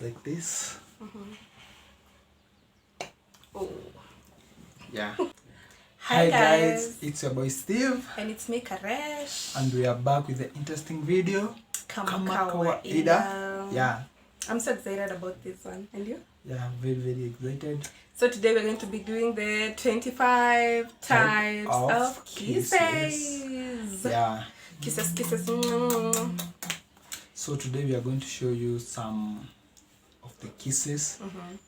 like this. Oh. Yeah. Hi guys, it's your boy Steve, and it's me Karesh, and we are back with an interesting video. Kama kawaida. Yeah. I'm so excited about this one, and you? Yeah, I'm very excited. So today we're going to be doing the 25 types of kisses. Yeah. Kisses. So today we are going to show you some of the kisses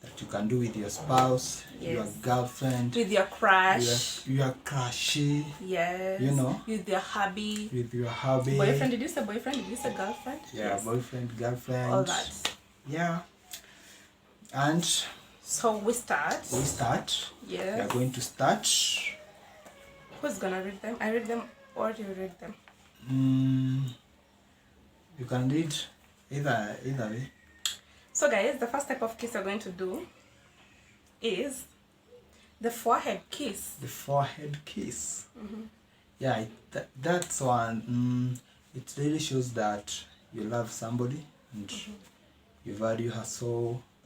that you can do with your spouse, your girlfriend, with your crush, your crushy, you know, with your hubby, boyfriend. Did you say boyfriend? Did you say girlfriend? Yeah, yes. Boyfriend, girlfriend, all that. Yeah. And so we start. Yes. We are going to start. Who's gonna read them? I read them or you read them? You can read either way. So guys, the first type of kiss we're going to do is the forehead kiss. The forehead kiss. Yeah, that's one. It really shows that you love somebody and you value her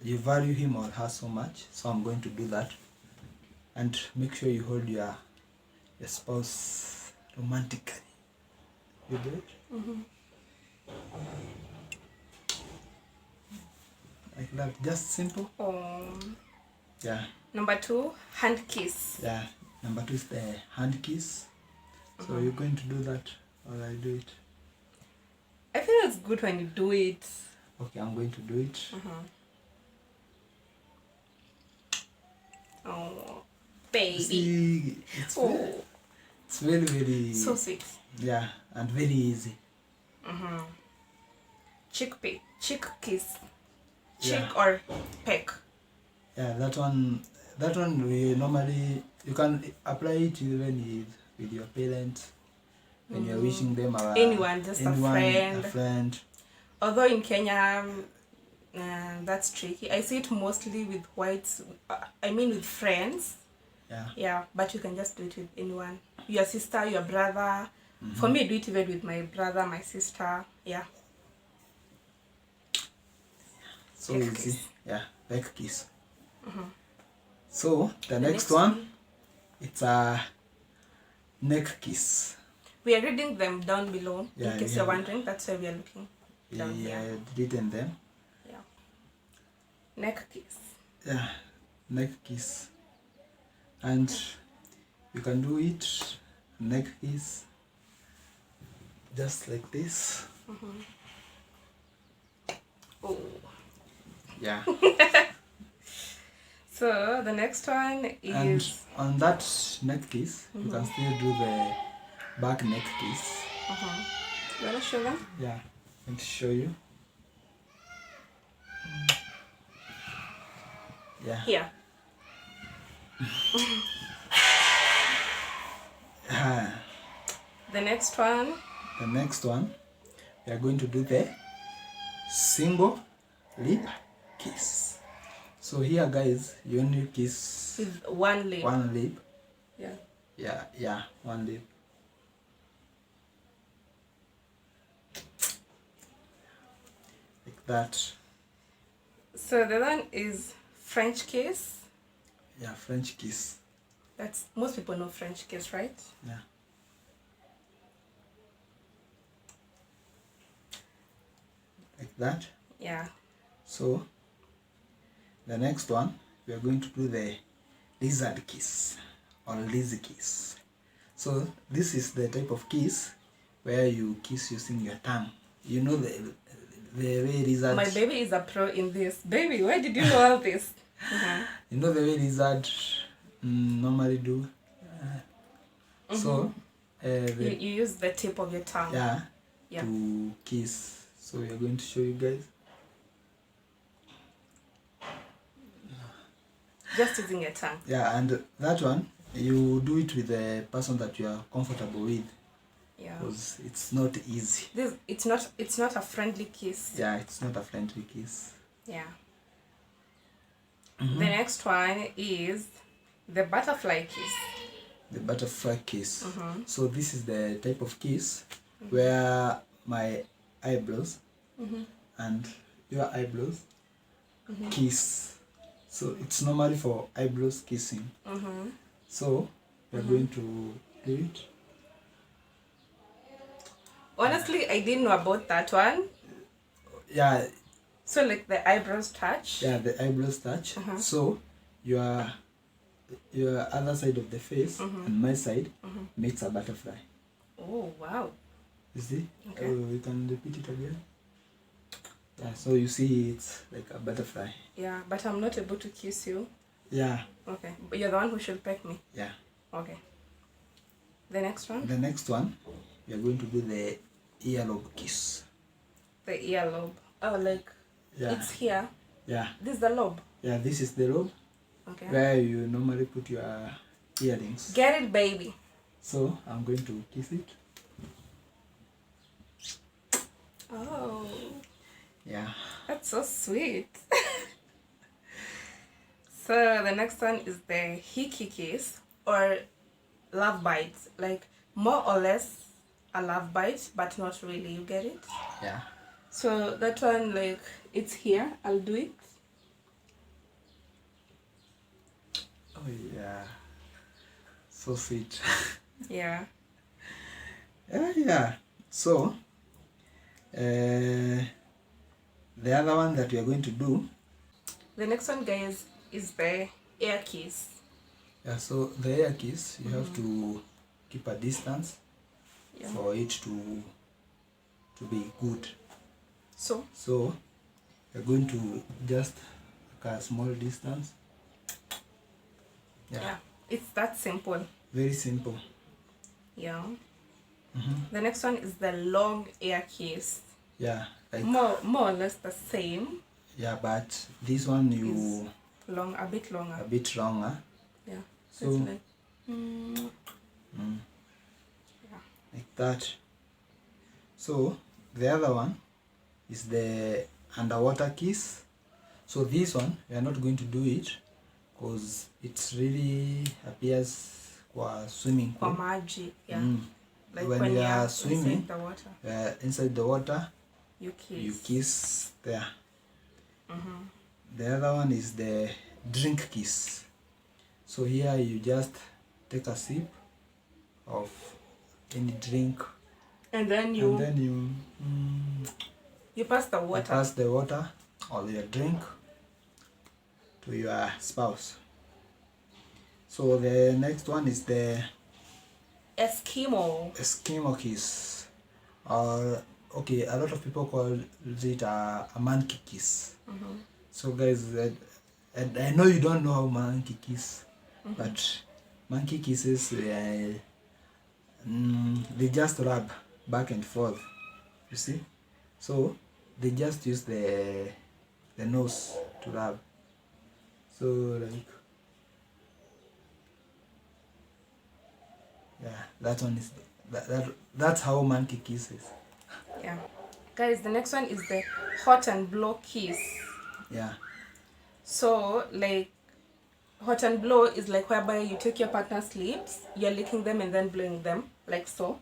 you value him or her so much. So I'm going to do that, and make sure you hold your spouse romantically. You do it. Like that, just simple. Yeah. Number 2, hand kiss. Yeah, number 2 is the hand kiss. So you're going to do that or I do it? I feel it's good when you do it. Okay, I'm going to do it. Oh, baby. See, it's very so sweet. Yeah, and very easy. Cheek kiss. Cheek or peck. Yeah, that one we normally, you can apply it even with your parents when you're wishing them anyone, a friend. Although in Kenya that's tricky. I see it mostly with whites, with friends. Yeah, but you can just do it with anyone. Your sister, your brother. For me, I do it even with my brother, my sister. Yeah. So easy. Yeah, peck kiss. So the next one, it's a neck kiss. We are reading them down below in case you're wondering. That's why we are looking down here. Yeah, written them. Yeah. Neck kiss. Yeah, neck kiss. And you can do it, neck kiss, just like this. Oh. Yeah. So the next one is... And on that neck kiss, you can still do the back neck kiss. You want to show them? Yeah, I'm going to show you. Yeah. Here. The next one, we are going to do the single lip kiss. So here guys, you only kiss with one lip. Yeah, one lip. Like that. So the one is French kiss. Yeah, French kiss. That's, most people know French kiss, right? Yeah. Like that. Yeah. So the next one, we are going to do the lizard kiss or lazy kiss. So this is the type of kiss where you kiss using your tongue. You know the way lizard. My baby is a pro in this. Baby, why did you know all this? You know the way lizard normally do. So you use the tip of your tongue. Yeah. To kiss. So we are going to show you guys. Just using your tongue. Yeah, and that one you do it with the person that you are comfortable with. Yeah. Because it's not easy. It's not a friendly kiss. Yeah, it's not a friendly kiss. Yeah. The next one is the butterfly kiss. The butterfly kiss. So this is the type of kiss where my eyebrows and your eyebrows kiss. So it's normally for eyebrows kissing. So we're going to do it. Honestly, I didn't know about that one. Yeah. So like the eyebrows touch. Yeah, the eyebrows touch. So your other side of the face and my side makes a butterfly. Oh wow. You see? Okay. We can repeat it again. Yeah, so you see it's like a butterfly. Yeah, but I'm not able to kiss you. Yeah. Okay, but you're the one who should peck me. Yeah. Okay. The next one? The next one, we are going to do the earlobe kiss. The earlobe. Oh, like it's here. Yeah. This is the lobe. Yeah, this is the lobe. Okay. Where you normally put your earrings. Get it, baby. So I'm going to kiss it. Oh. Yeah. That's so sweet. So the next one is the hickey kiss or love bite. Like more or less a love bite, but not really. You get it? Yeah. So that one, like it's here. I'll do it. Oh yeah. So sweet. Yeah. Yeah. So the other one that we are going to do. The next one, guys, is the air kiss. Yeah, so the air kiss, you have to keep a distance for it to be good. So you're going to just like a small distance. Yeah, it's that simple. Very simple. Yeah. The next one is the long air kiss. Yeah, like more or less the same. Yeah, but this one you long, a bit longer. A bit longer. Yeah. So it's like, yeah, like that. So the other one is the underwater kiss. So this one we are not going to do it because it really appears for swimming pool. For magic, yeah. Like when you are swimming inside the water, you kiss there. The other one is the drink kiss. So here you just take a sip of any drink, and then you pass the water. You pass the water or your drink to your spouse. So the next one is the Eskimo kiss, or okay, a lot of people call it a monkey kiss. So guys, I know you don't know how monkey kiss, but monkey kisses they just rub back and forth, you see. So they just use the nose to rub. So like, yeah, that one is that's how monkey kisses. Yeah, guys, the next one is the hot and blow kiss. Yeah. So like hot and blow is like whereby you take your partner's lips, you're licking them and then blowing them like so.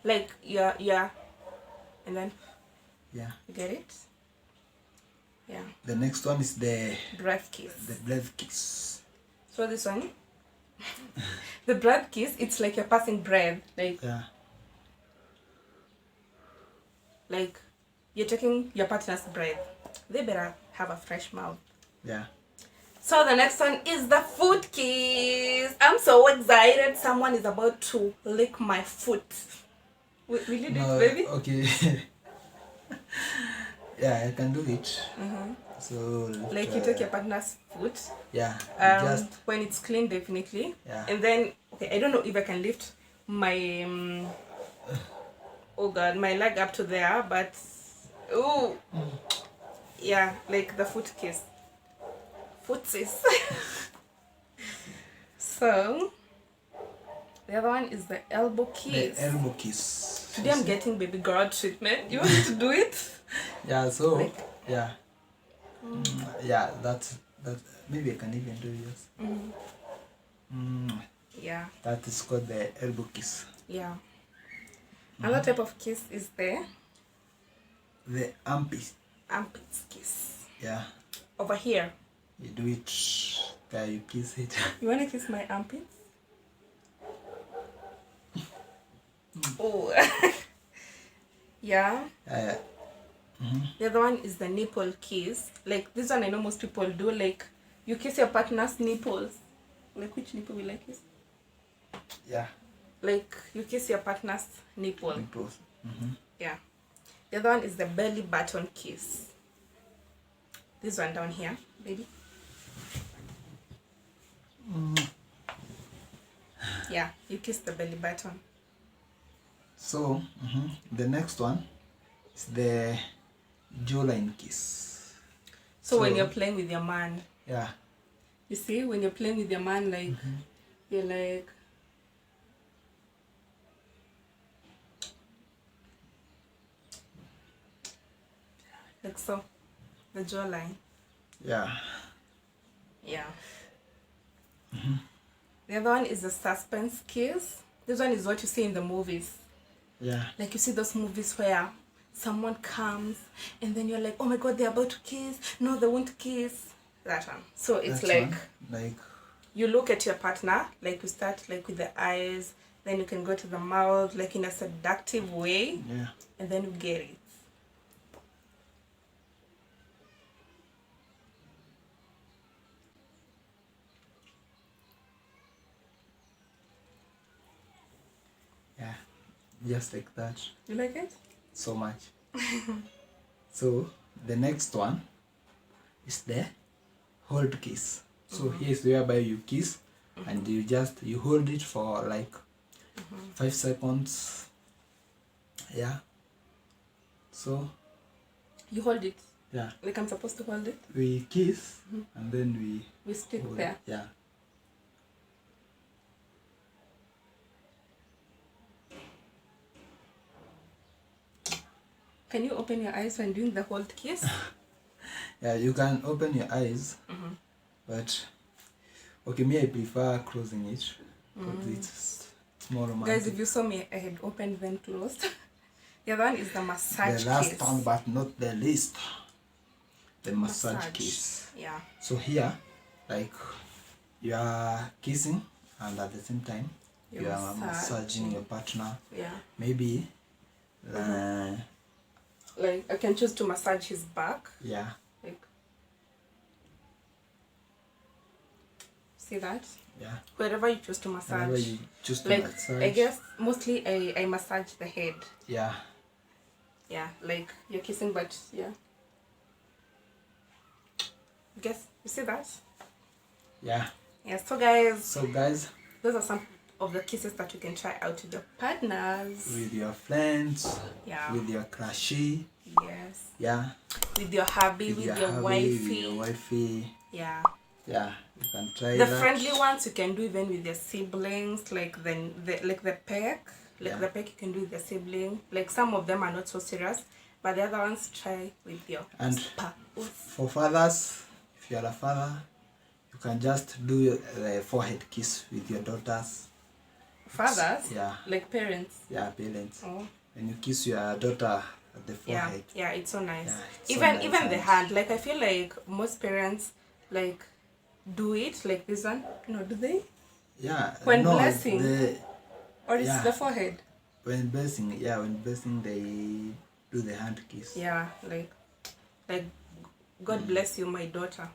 Like yeah, and then yeah, you get it. Yeah. The next one is the breath kiss. The breath kiss. So this one, the breath kiss, it's like you're passing breath, like yeah, like you're taking your partner's breath. They better have a fresh mouth. Yeah. So the next one is the foot kiss. I'm so excited. Someone is about to lick my foot. Will you do it, baby? Okay. Yeah, I can do it. So like you take your partner's foot. Yeah. Just when it's clean, definitely. Yeah. And then okay, I don't know if I can lift my oh god, my leg up to there, but oh yeah, like the foot kiss. Footsies. So the other one is the elbow kiss. The elbow kiss. Today I'm getting baby girl treatment. You want me to do it? Yeah, so like, yeah. Yeah, that maybe I can even do this. Yeah. That is called the elbow kiss. Yeah. Another type of kiss is the the armpit. Armpits kiss. Yeah. Over here. You do it. There, you kiss it. You wanna kiss my armpits? Oh. Yeah. The other one is the nipple kiss. Like this one, I know most people do. Like you kiss your partner's nipples. Like which nipple will I kiss? Yeah. Like you kiss your partner's nipple. Nipples. Yeah. The other one is the belly button kiss. This one down here, baby. Yeah, you kiss the belly button. So the next one is the jawline kiss. So when you're playing with your man, yeah, you see, when you're playing with your man, like you're like, so, the jawline. Yeah. Yeah. The other one is the suspense kiss. This one is what you see in the movies. Yeah. Like you see those movies where someone comes and then you're like, oh my god, they're about to kiss. No, they won't kiss. That one. So it's like you look at your partner, like you start like with the eyes, then you can go to the mouth, like in a seductive way. Yeah. And then you get it. Yeah. Just like that. You like it? So much. So the next one is the hold kiss. So here's whereby you kiss and you hold it for like 5 seconds. Yeah. So you hold it. Yeah. Like I'm supposed to hold it. We kiss and then we stick there. Yeah. Can you open your eyes when doing the hold kiss? Yeah, you can open your eyes, but okay, me I prefer closing it because it's more romantic. Guys, if you saw me, I had opened then closed. The other one is the massage kiss. The last one, but not the least, the massage kiss. Yeah. So here, like you are kissing, and at the same time you are massaging your partner. Yeah. Maybe. Like I can choose to massage his back. Yeah. Like, see that? Yeah. Wherever you choose to massage. Wherever you choose to like, massage. I guess mostly I massage the head. Yeah. Yeah, like you're kissing, but yeah. I guess you see that? Yeah. Yeah. So guys, those are some of the kisses that you can try out with your partners, with your friends, yeah, with your crushy, yes, yeah, with your hubby, with your wifey, yeah, yeah. You can try the that. friendly ones you can do even with your siblings, like the peck, the peck you can do with your sibling. Like some of them are not so serious, but the other ones try with your spouse. For fathers, if you are a father, you can just do the forehead kiss with your daughters. Fathers? Yeah. Like parents? Yeah, parents. Oh. When you kiss your daughter at the forehead. Yeah, it's so nice. Yeah, it's so nice. Even the hand. Like I feel like most parents like do it like this one. No, do they? Yeah. When blessing. Or it's yeah, the forehead. When blessing, they do the hand kiss. Yeah, like God bless you, my daughter.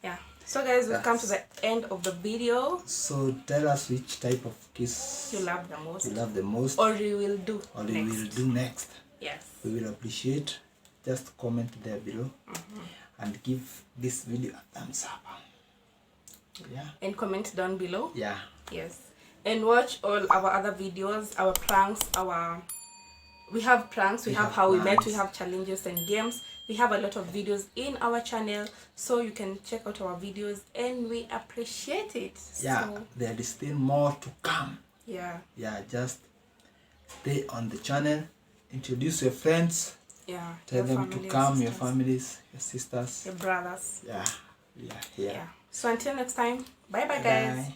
Yeah. So guys, we've come to the end of the video. So tell us which type of kiss you love the most. You love the most. Or you will do Or next. you will do next. Yes. We will appreciate. Just comment there below. And give this video a thumbs up. Yeah. And comment down below. Yeah. Yes. And watch all our other videos, our pranks, we have pranks, we have how we met, we have challenges and games. We have a lot of videos in our channel, so you can check out our videos and we appreciate it. Yeah, so, there is still more to come. Yeah. Yeah, just stay on the channel, introduce your friends. Yeah. Tell them to come, your families, your sisters. Your brothers. Yeah, we are here. Yeah. So until next time, bye bye guys.